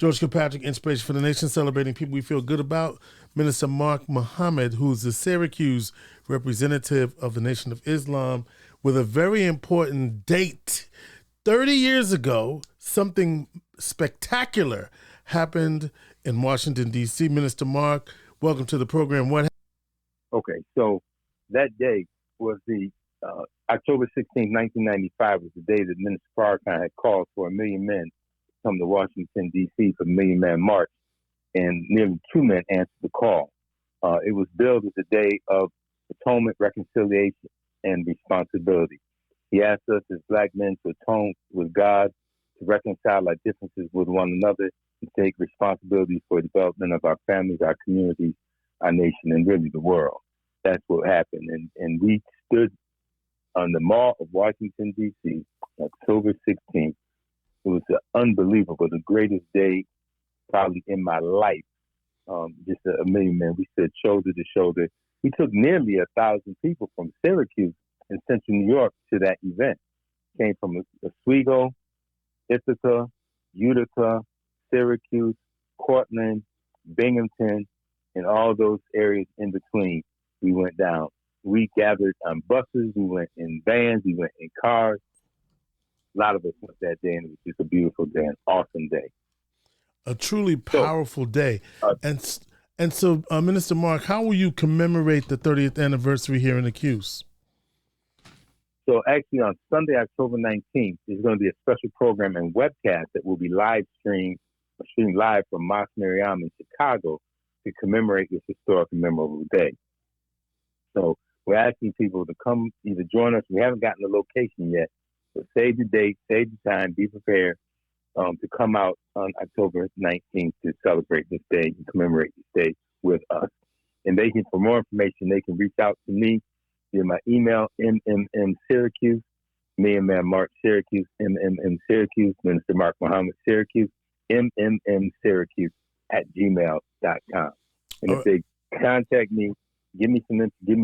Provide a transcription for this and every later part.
George Kilpatrick Inspiration for the Nation, celebrating people we feel good about. Minister Mark Muhammad, who's the Syracuse representative of the Nation of Islam, with a very important date. 30 years ago, something spectacular happened in Washington, D.C. Minister Mark, welcome to the program. What happened? Okay, so that day was the October 16, 1995 was the day that Minister Farrakhan had called for 1 million men to come to Washington, D.C. for the 1 Million Man March, and nearly 2 men answered the call. It was billed as a day of atonement, reconciliation, and responsibility. He asked us as black men to atone with God, to reconcile our differences with one another, and take responsibility for the development of our families, our communities, our nation, and really the world. That's what happened. And we stood on the Mall of Washington, D.C., October 16th. It was unbelievable, the greatest day probably in my life. Just a million men. We stood shoulder to shoulder. We took nearly 1,000 people from Syracuse in central New York to that event. Came from Oswego, Ithaca, Utica, Syracuse, Cortland, Binghamton, and all those areas in between. We went down. We gathered on buses. We went in vans. We went in cars. A lot of us went that day, and it was just a beautiful day, an awesome day. A truly powerful day. And so, Minister Mark, how will you commemorate the 30th anniversary here in the Cuse? So actually on Sunday, October 19th, there's going to be a special program and webcast that will be streamed live from Mosque Mariam in Chicago to commemorate this historic and memorable day. So we're asking people to come either join us. We haven't gotten the location yet, but save the date, save the time, be prepared to come out on October 19th to celebrate this day and commemorate this day with us. And for more information, they can reach out to me via my email, mmm.syracuse, me and man Mark Syracuse, mmm.syracuse, Minister Mark Muhammad Syracuse, mmm.syracuse @gmail.com. And if they contact me, give me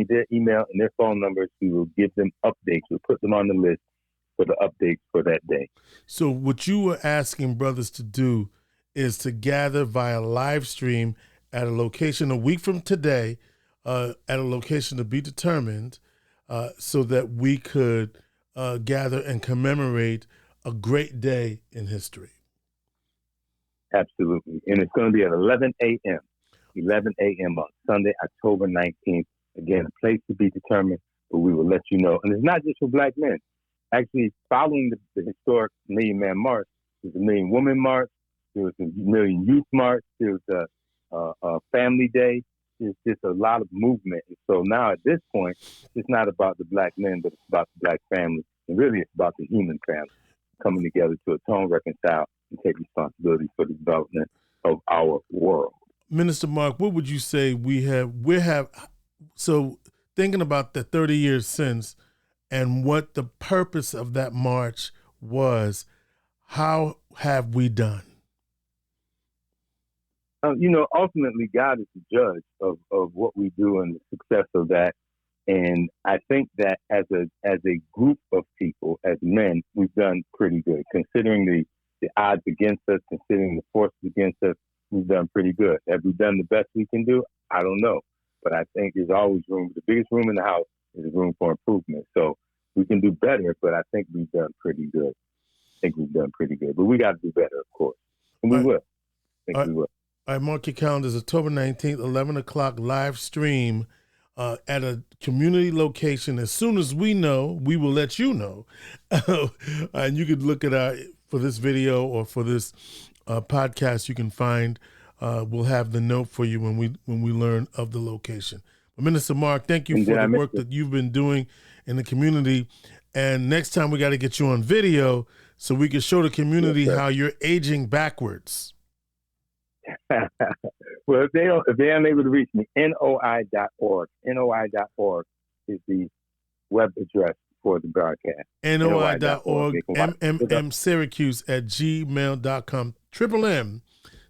their email and their phone numbers. We will give them updates. We'll put them on the list for the updates for that day. So what you were asking brothers to do is to gather via live stream at a location a week from today, at a location to be determined, so that we could gather and commemorate a great day in history. Absolutely. And it's going to be at 11 a.m. 11 a.m. on Sunday, October 19th. Again, a place to be determined, but we will let you know. And it's not just for black men. Actually, following the historic 1 Million Man March, there's a 1 Million Woman March, there was a 1 Million Youth March, there was a Family Day. There's just a lot of movement. And so now at this point, it's not about the black men, but it's about the black family. And really it's about the human family coming together to atone, reconcile, and take responsibility for the development of our world. Minister Mark, what would you say we have, so thinking about the 30 years since and what the purpose of that march was, how have we done? Ultimately, God is the judge of what we do and the success of that. And I think that as a group of people, as men, we've done pretty good. Considering the odds against us, considering the forces against us, we've done pretty good. Have we done the best we can do? I don't know. But I think there's always room. The biggest room in the house is room for improvement. So we can do better, but I think we've done pretty good. But we got to do better, of course. And we will. I think we will. All right, mark your calendars, October 19th, 11 o'clock, live stream at a community location. As soon as we know, we will let you know. And you could look at for this video or for this podcast, you can find, we'll have the note for you when we learn of the location. But Minister Mark, thank you for the work that you've been doing in the community. And next time we got to get you on video so we can show the community how you're aging backwards. Well, if they're unable to reach me, NOI.org. NOI.org is the web address for the broadcast. NOI.org, mmmsyracuse@gmail.com. M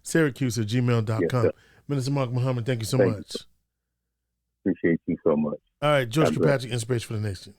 Syracuse@gmail.com. Yes, Minister Mark Muhammad, thank you so much. Appreciate you so much. All right, George Kilpatrick, Inspiration for the Nation.